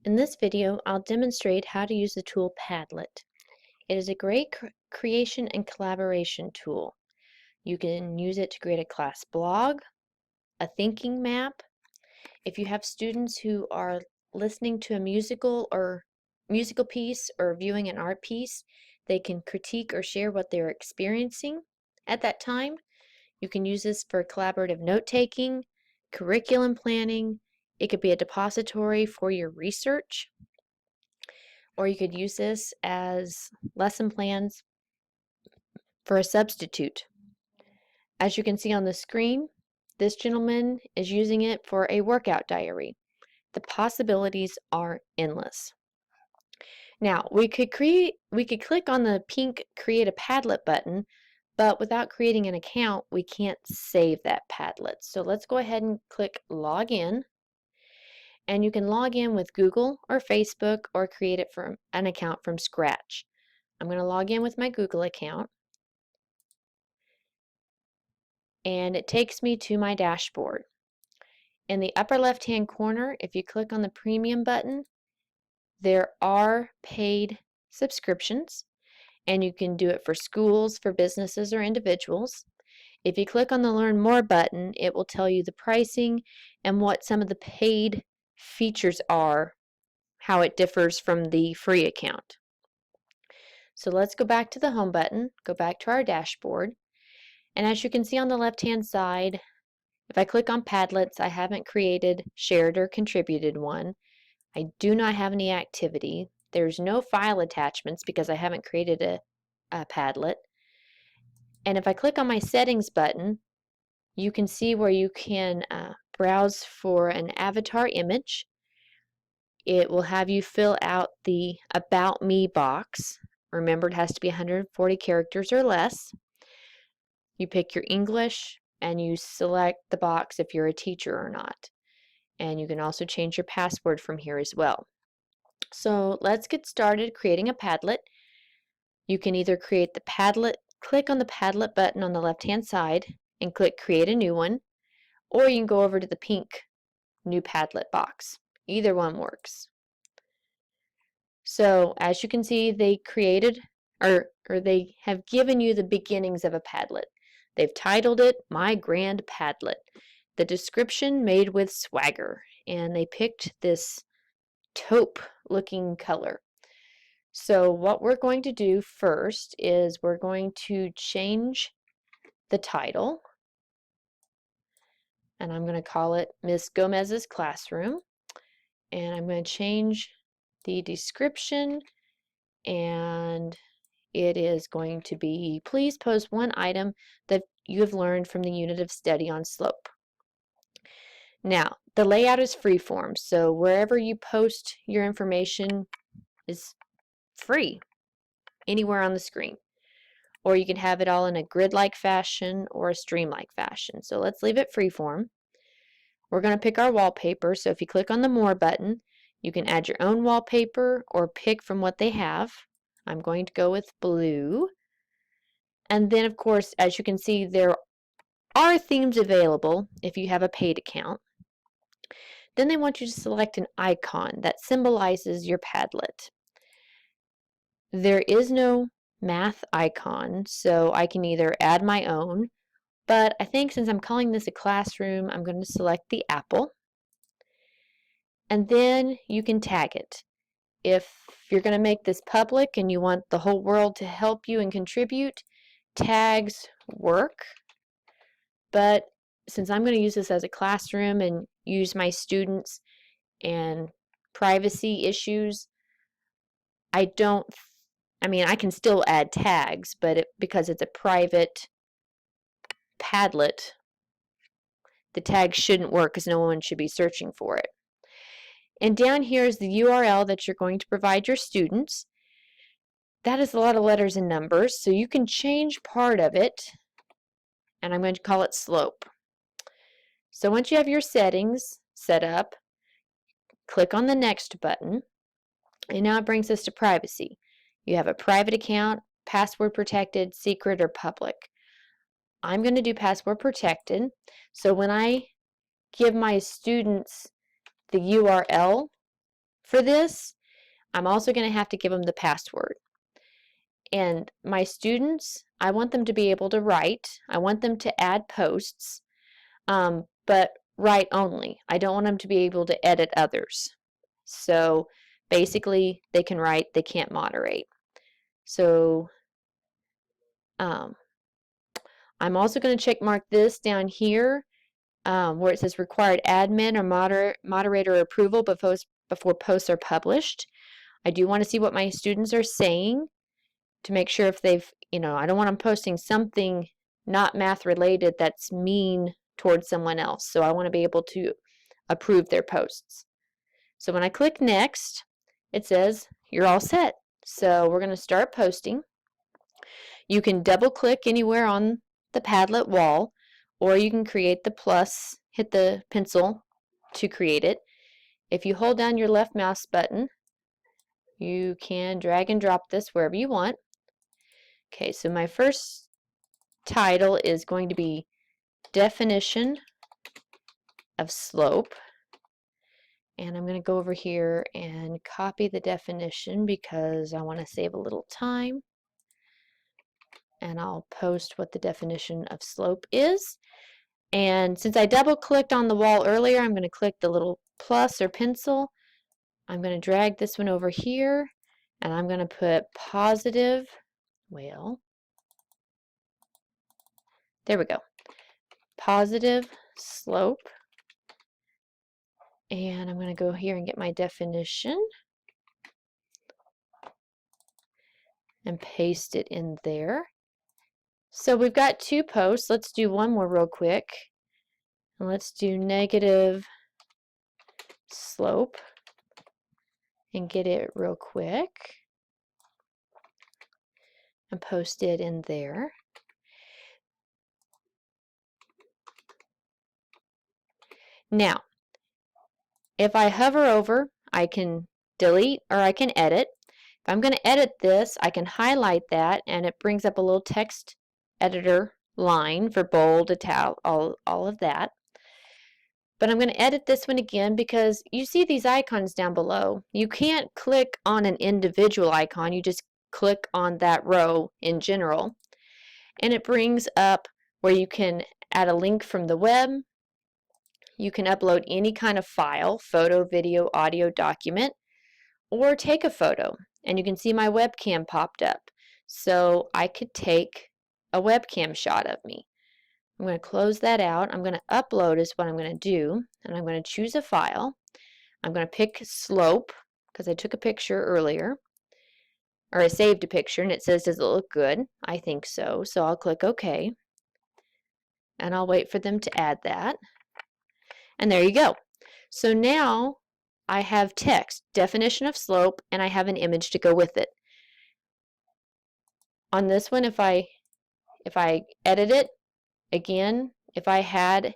In this video, I'll demonstrate how to use the tool Padlet. It is a great creation and collaboration tool. You can use it to create a class blog, a thinking map. If you have students who are listening to a musical piece or viewing an art piece, they can critique or share what they're experiencing at that time. You can use this for collaborative note-taking, curriculum planning. It could be a depository for your research, or you could use this as lesson plans for a substitute. As you can see on the screen, this gentleman is using it for a workout diary. The possibilities are endless. Now, we could click on the pink Create a Padlet button, but without creating an account, we can't save that Padlet. So let's go ahead and click Log In. And you can log in with Google or Facebook or create it from an account from scratch. I'm going to log in with my Google account, and it takes me to my dashboard. In the upper left hand corner, if you click on the premium button, there are paid subscriptions, and you can do it for schools, for businesses, or individuals. If you click on the Learn More button, it will tell you the pricing and what some of the paid features are, how it differs from the free account. So let's go back to the Home button, go back to our dashboard, and as you can see on the left-hand side, if I click on Padlets, I haven't created, shared, or contributed one. I do not have any activity. There's no file attachments because I haven't created a Padlet. And if I click on my Settings button, you can see where you can browse for an avatar image. It will have you fill out the About Me box. Remember, it has to be 140 characters or less. You pick your English and you select the box if you're a teacher or not. And you can also change your password from here as well. So let's get started creating a Padlet. You can either create the Padlet, click on the Padlet button on the left-hand side and click Create a New One, or you can go over to the pink New Padlet box. Either one works. So as you can see, they created or they have given you the beginnings of a Padlet. They've titled it My Grand Padlet. The description made with swagger, and they picked this taupe looking color. So what we're going to do first is we're going to change the title, and I'm going to call it Miss Gomez's Classroom, and I'm going to change the description, and it is going to be, please post one item that you have learned from the unit of study on slope. Now, the layout is freeform, so wherever you post your information is free, anywhere on the screen. Or you can have it all in a grid-like fashion or a stream-like fashion. So let's leave it freeform. We're going to pick our wallpaper, so if you click on the More button, you can add your own wallpaper or pick from what they have. I'm going to go with blue. And then, of course, as you can see, there are themes available if you have a paid account. Then they want you to select an icon that symbolizes your Padlet. There is no math icon, so I can either add my own, but I think since I'm calling this a classroom, I'm going to select the apple. And then you can tag it. If you're going to make this public and you want the whole world to help you and contribute, tags work. But since I'm going to use this as a classroom and use my students and privacy issues, I can still add tags, but because it's a private Padlet, the tag shouldn't work because no one should be searching for it. And down here is the URL that you're going to provide your students. That is a lot of letters and numbers, so you can change part of it, and I'm going to call it slope. So once you have your settings set up, click on the Next button, and now it brings us to privacy. You have a private account, password protected, secret, or public. I'm going to do password protected, so when I give my students the URL for this, I'm also going to have to give them the password. And my students, I want them to be able to write. I want them to add posts, but write only. I don't want them to be able to edit others. So basically, they can write, they can't moderate. So I'm also going to check mark this down here where it says required admin or moderator approval before posts are published. I do want to see what my students are saying to make sure if they've, I don't want them posting something not math related that's mean towards someone else. So I want to be able to approve their posts. So when I click next, it says you're all set. So we're going to start posting. You can double click anywhere on the Padlet wall, or you can create the plus, hit the pencil to create it. If you hold down your left mouse button, you can drag and drop this wherever you want. Okay, so my first title is going to be definition of slope. And I'm going to go over here and copy the definition because I want to save a little time. And I'll post what the definition of slope is. And since I double clicked on the wall earlier, I'm going to click the little plus or pencil. I'm going to drag this one over here and I'm going to put positive, well, there we go, positive slope. And I'm going to go here and get my definition and paste it in there. So we've got two posts. Let's do one more real quick. And let's do negative slope and get it real quick and post it in there. Now, if I hover over, I can delete or I can edit. If I'm going to edit this, I can highlight that and it brings up a little text editor line for bold, italic, all of that. But I'm going to edit this one again because you see these icons down below. You can't click on an individual icon, you just click on that row in general. And it brings up where you can add a link from the web. You can upload any kind of file, photo, video, audio, document, or take a photo. And you can see my webcam popped up. So I could take a webcam shot of me. I'm going to close that out. I'm going to upload is what I'm going to do. And I'm going to choose a file. I'm going to pick slope because I took a picture earlier. Or I saved a picture and it says, does it look good? I think so. So I'll click OK. And I'll wait for them to add that. And there you go. So now I have text, definition of slope, and I have an image to go with it. On this one, if I edit it, again, if I had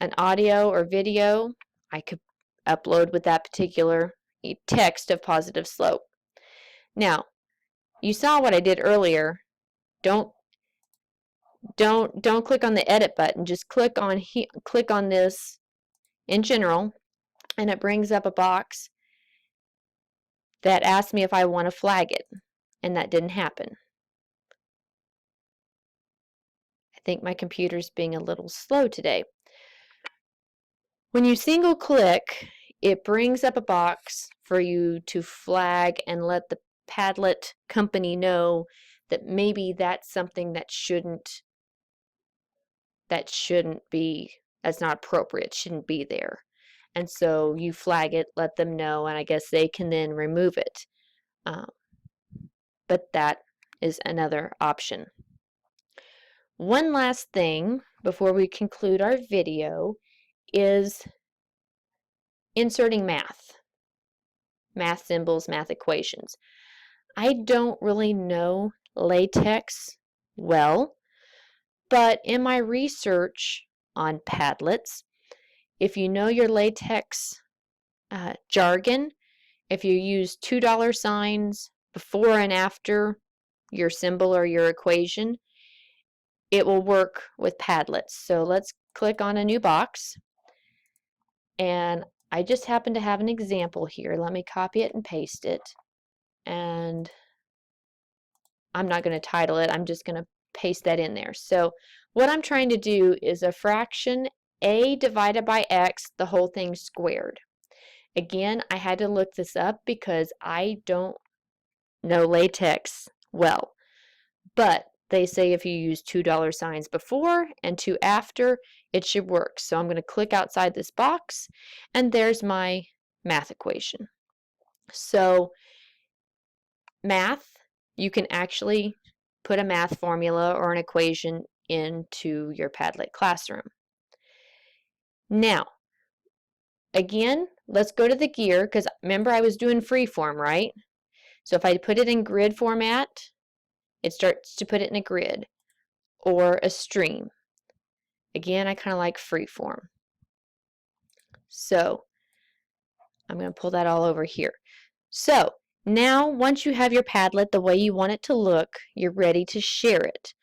an audio or video, I could upload with that particular text of positive slope. Now, you saw what I did earlier. Don't click on the edit button. Just click on this in general, and it brings up a box that asks me if I want to flag it, and that didn't happen. I think my computer's being a little slow today. When you single click, it brings up a box for you to flag and let the Padlet company know that maybe that's something that shouldn't be, that's not appropriate, shouldn't be there. And so you flag it, let them know, and I guess they can then remove it. But that is another option. One last thing before we conclude our video is inserting math symbols, math equations. I don't really know LaTeX well, but in my research on Padlets, if you know your LaTeX jargon, if you use $2 signs before and after your symbol or your equation, it will work with Padlets. So let's click on a new box, and I just happen to have an example here. Let me copy it and paste it. And I'm not going to title it. I'm just going to paste that in there. So what I'm trying to do is a fraction a divided by x, the whole thing squared. Again, I had to look this up because I don't know LaTeX well. But they say if you use $2 signs before and 2 after, it should work. So I'm going to click outside this box, and there's my math equation. So math, you can actually put a math formula or an equation into your Padlet classroom. Now, again, let's go to the gear, because remember I was doing freeform, right? So if I put it in grid format, it starts to put it in a grid or a stream. Again, I kind of like freeform. So I'm going to pull that all over here. So now once you have your Padlet the way you want it to look, you're ready to share it.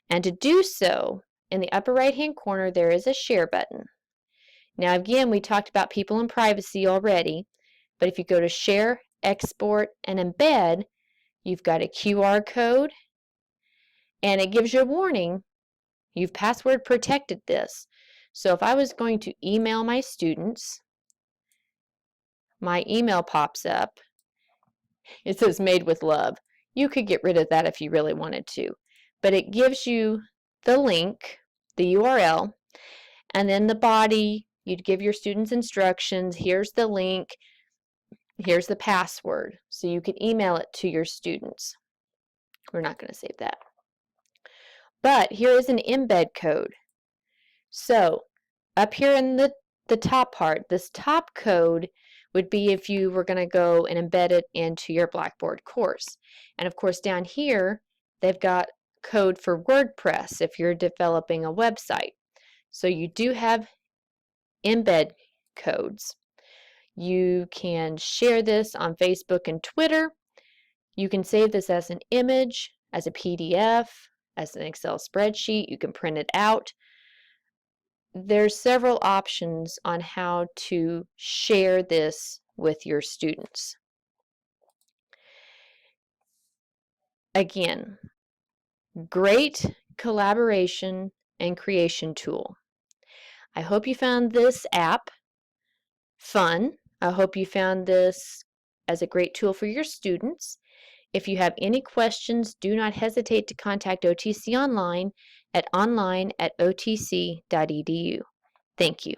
And to do so, in the upper right hand corner there is a share button. Now again, we talked about people and privacy already, but if you go to share, export, and embed, you've got a QR code, and it gives you a warning. You've password protected this. So if I was going to email my students, my email pops up. It says made with love. You could get rid of that if you really wanted to. But it gives you the link, the URL, and then the body. You'd give your students instructions. Here's the link. Here's the password. So you can email it to your students. We're not going to save that. But here is an embed code. So up here in the top part, this top code would be if you were going to go and embed it into your Blackboard course. And of course down here, they've got code for WordPress if you're developing a website. So you do have embed codes. You can share this on Facebook and Twitter. You can save this as an image, as a PDF, as an Excel spreadsheet. You can print it out. There's several options on how to share this with your students. Again, great collaboration and creation tool. I hope you found this app fun. I hope you found this as a great tool for your students. If you have any questions, do not hesitate to contact OTC Online at online@otc.edu. Thank you.